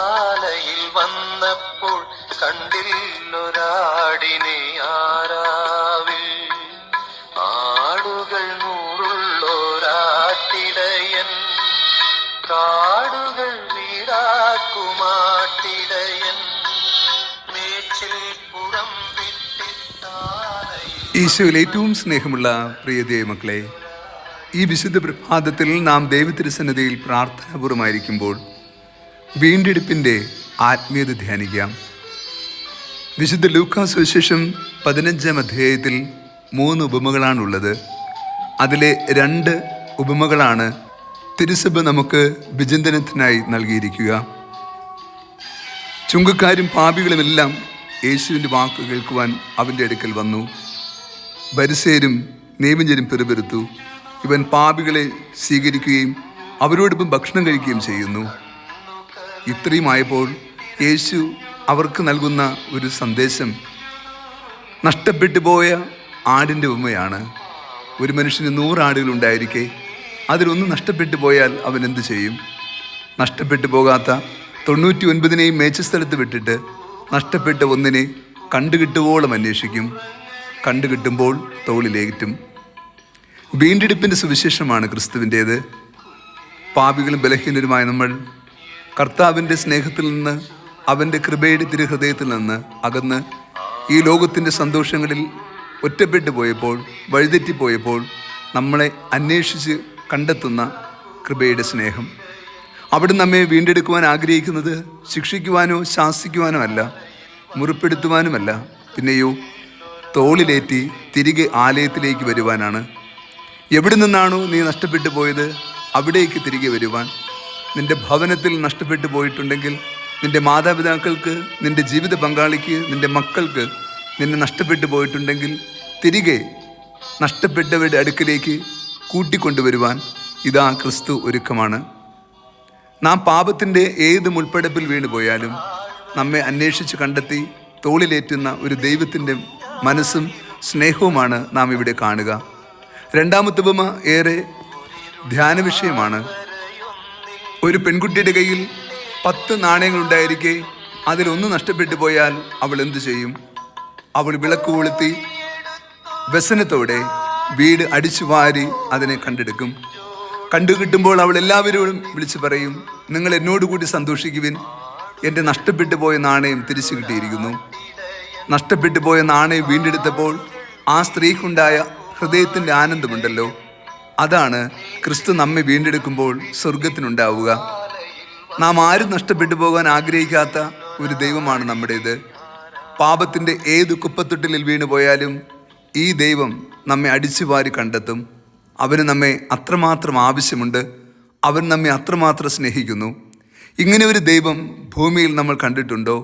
ശാലയിൽ വന്നപ്പോൾ കണ്ടില്ലൊരാടിനെ ആരാവിൽ. ആടുകൾ നൂറുള്ളൊരാട്ടിടയൻ, കാടുകൾ വീടാക്കുമാട്ടിടയൻ, മേച്ചിൽ പുറം വിട്ടിട്ടാലയിൽ. ഈശോയിൽ ഏറ്റവും സ്നേഹമുള്ള പ്രിയ ദൈവമക്കളെ, ഈ വിശുദ്ധ പ്രഭാതത്തിൽ നാം ദൈവതിരുസന്നിധിയിൽ പ്രാർത്ഥനാപൂർവമായിരിക്കുമ്പോൾ വീണ്ടെടുപ്പിൻ്റെ ആത്മീയത ധ്യാനിക്കാം. വിശുദ്ധ ലൂക്കാ സുവിശേഷം 15-ാം അധ്യായത്തിൽ 3 ഉപമകളാണുള്ളത്. അതിലെ 2 ഉപമകളാണ് തിരുസഭ നമുക്ക് വിചിന്തനത്തിനായി നൽകിയിരിക്കുക. ചുങ്കക്കാരും പാപികളുമെല്ലാം യേശുവിൻ്റെ വാക്ക് കേൾക്കുവാൻ അവൻ്റെ അടുക്കൽ വന്നു. പരിസേരും നിയമജ്ഞരും പെറുപെറുത്തു, ഇവൻ പാപികളെ സ്വീകരിക്കുകയും അവരോടൊപ്പം ഭക്ഷണം കഴിക്കുകയും ചെയ്യുന്നു. ഇത്രയുമായപ്പോൾ യേശു അവർക്ക് നൽകുന്ന ഒരു സന്ദേശം നഷ്ടപ്പെട്ടു പോയ ആടിൻ്റെ ഉപമയാണ്. ഒരു മനുഷ്യന് 100 ആടുകളുണ്ടായിരിക്കെ അതിലൊന്ന് നഷ്ടപ്പെട്ടു പോയാൽ അവൻ എന്തു ചെയ്യും? നഷ്ടപ്പെട്ടു പോകാത്ത 99-നെയും മേച്ചസ്ഥലത്ത് വിട്ടിട്ട് നഷ്ടപ്പെട്ട ഒന്നിനെ കണ്ടുകിട്ടുവോളം അന്വേഷിക്കും. കണ്ടുകിട്ടുമ്പോൾ തോളിലേറ്റും. വീണ്ടെടുപ്പിൻ്റെ സുവിശേഷമാണ് ക്രിസ്തുവിൻ്റേത്. പാപികളും ബലഹീനരുമായ നമ്മൾ കർത്താവിൻ്റെ സ്നേഹത്തിൽ നിന്ന്, അവൻ്റെ കൃപയുടെ തിരുഹൃദയത്തിൽ നിന്ന് അകന്ന് ഈ ലോകത്തിൻ്റെ സന്തോഷങ്ങളിൽ ഒറ്റപ്പെട്ടു പോയപ്പോൾ, വഴിതെറ്റിപ്പോയപ്പോൾ നമ്മളെ അന്വേഷിച്ച് കണ്ടെത്തുന്ന കൃപയുടെ സ്നേഹം. അവിടെ നമ്മെ വീണ്ടെടുക്കുവാൻ ആഗ്രഹിക്കുന്നത് ശിക്ഷിക്കുവാനോ ശാസിക്കുവാനോ അല്ല, മുറിപ്പെടുത്തുവാനുമല്ല, പിന്നെയോ തോളിലേറ്റി തിരികെ ആലയത്തിലേക്ക് വരുവാനാണ്. എവിടെ നിന്നാണോ നീ നഷ്ടപ്പെട്ടു പോയത് അവിടേക്ക് തിരികെ വരുവാൻ. നിൻ്റെ ഭവനത്തിൽ നഷ്ടപ്പെട്ടു പോയിട്ടുണ്ടെങ്കിൽ, നിൻ്റെ മാതാപിതാക്കൾക്ക്, നിൻ്റെ ജീവിത പങ്കാളിക്ക്, നിൻ്റെ മക്കൾക്ക് നിന്നെ നഷ്ടപ്പെട്ടു പോയിട്ടുണ്ടെങ്കിൽ തിരികെ നഷ്ടപ്പെട്ടവരുടെ അടുക്കിലേക്ക് കൂട്ടിക്കൊണ്ടുവരുവാൻ ഇതാ ക്രിസ്തു ഒരുക്കമാണ്. നാം പാപത്തിൻ്റെ ഏത് മുൾപ്പടപ്പിൽ വീണുപോയാലും നമ്മെ അന്വേഷിച്ച് കണ്ടെത്തി തോളിലേറ്റുന്ന ഒരു ദൈവത്തിൻ്റെ മനസ്സും സ്നേഹവുമാണ് നാം ഇവിടെ കാണുക. 2-ാമത്തെ ഉപമ ഏറെ ധ്യാന വിഷയമാണ്. ഒരു പെൺകുട്ടിയുടെ കയ്യിൽ 10 നാണയങ്ങളുണ്ടായിരിക്കെ അതിലൊന്ന് നഷ്ടപ്പെട്ടു പോയാൽ അവൾ എന്തു ചെയ്യും? അവൾ വിളക്ക് കൊളുത്തി വ്യസനത്തോടെ വീട് അടിച്ചു വാരി അതിനെ കണ്ടെടുക്കും. കണ്ടുകിട്ടുമ്പോൾ അവൾ എല്ലാവരോടും വിളിച്ചു പറയും, നിങ്ങൾ എന്നോടുകൂടി സന്തോഷിക്കുവിൻ, എൻ്റെ നഷ്ടപ്പെട്ടു പോയ നാണയം തിരിച്ചു കിട്ടിയിരിക്കുന്നു. നഷ്ടപ്പെട്ടു പോയ നാണയം വീണ്ടെടുത്തപ്പോൾ ആ സ്ത്രീക്കുണ്ടായ ഹൃദയത്തിൻ്റെ ആനന്ദമുണ്ടല്ലോ, അതാണ് ക്രിസ്തു നമ്മെ വീണ്ടെടുക്കുമ്പോൾ സ്വർഗത്തിനുണ്ടാവുക. നാം ആരും നഷ്ടപ്പെട്ടു പോകാൻ ആഗ്രഹിക്കാത്ത ഒരു ദൈവമാണ് നമ്മുടേത്. പാപത്തിൻ്റെ ഏത് കുപ്പത്തൊട്ടിലിൽ വീണുപോയാലും ഈ ദൈവം നമ്മെ അടിച്ചുവാരി കണ്ടെത്തും. അവന് നമ്മെ അത്രമാത്രം ആവശ്യമുണ്ട്. അവൻ നമ്മെ അത്രമാത്രം സ്നേഹിക്കുന്നു. ഇങ്ങനെ ഒരു ദൈവം ഭൂമിയിൽ നമ്മൾ കണ്ടിട്ടുണ്ടോ?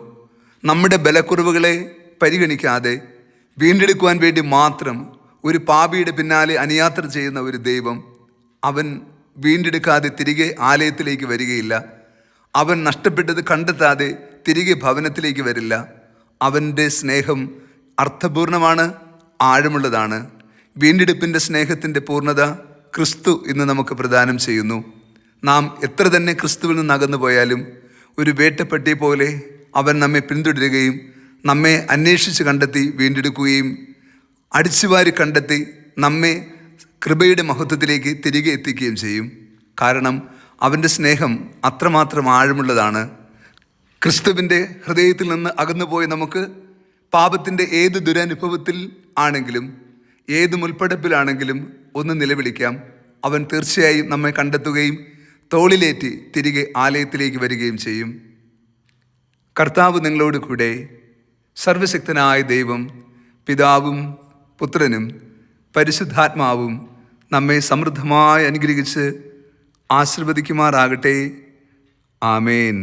നമ്മുടെ ബലക്കുറവുകളെ പരിഗണിക്കാതെ വീണ്ടെടുക്കുവാൻ വേണ്ടി മാത്രം ഒരു പാപിയുടെ പിന്നാലെ അനുയാത്ര ചെയ്യുന്ന ഒരു ദൈവം, അവൻ വീണ്ടെടുക്കാതെ തിരികെ ആലയത്തിലേക്ക് വരികയില്ല. അവൻ നഷ്ടപ്പെട്ടത് കണ്ടെത്താതെ തിരികെ ഭവനത്തിലേക്ക് വരില്ല. അവൻ്റെ സ്നേഹം അർത്ഥപൂർണമാണ്, ആഴമുള്ളതാണ്. വീണ്ടെടുപ്പിൻ്റെ സ്നേഹത്തിൻ്റെ പൂർണ്ണത ക്രിസ്തു ഇന്ന് നമുക്ക് പ്രദാനം ചെയ്യുന്നു. നാം എത്ര തന്നെ ക്രിസ്തുവിൽ നിന്ന് അകന്നു പോയാലും ഒരു വേട്ടപ്പട്ടിയെ പോലെ അവൻ നമ്മെ പിന്തുടരുകയും നമ്മെ അന്വേഷിച്ച് കണ്ടെത്തി വീണ്ടെടുക്കുകയും അടിച്ചുവാരി കണ്ടെത്തി നമ്മെ കൃപയുടെ മഹത്വത്തിലേക്ക് തിരികെ എത്തിക്കുകയും ചെയ്യും. കാരണം അവൻ്റെ സ്നേഹം അത്രമാത്രം ആഴമുള്ളതാണ്. ക്രിസ്തുവിൻ്റെ ഹൃദയത്തിൽ നിന്ന് അകന്നുപോയി നമുക്ക് പാപത്തിൻ്റെ ഏത് ദുരനുഭവത്തിൽ ആണെങ്കിലും, ഏത് മുൾപ്പടപ്പിലാണെങ്കിലും ഒന്ന് നിലവിളിക്കാം. അവൻ തീർച്ചയായും നമ്മെ കണ്ടെത്തുകയും തോളിലേറ്റി തിരികെ ആലയത്തിലേക്ക് വരികയും ചെയ്യും. കർത്താവ് നിങ്ങളോട് കൂടെ. സർവശക്തനായ ദൈവം പിതാവും പുത്രനും പരിശുദ്ധാത്മാവും നമ്മെ സമൃദ്ധമായി അനുഗ്രഹിച്ച് ആശീർവദിക്കുമാറാകട്ടെ. ആമേൻ.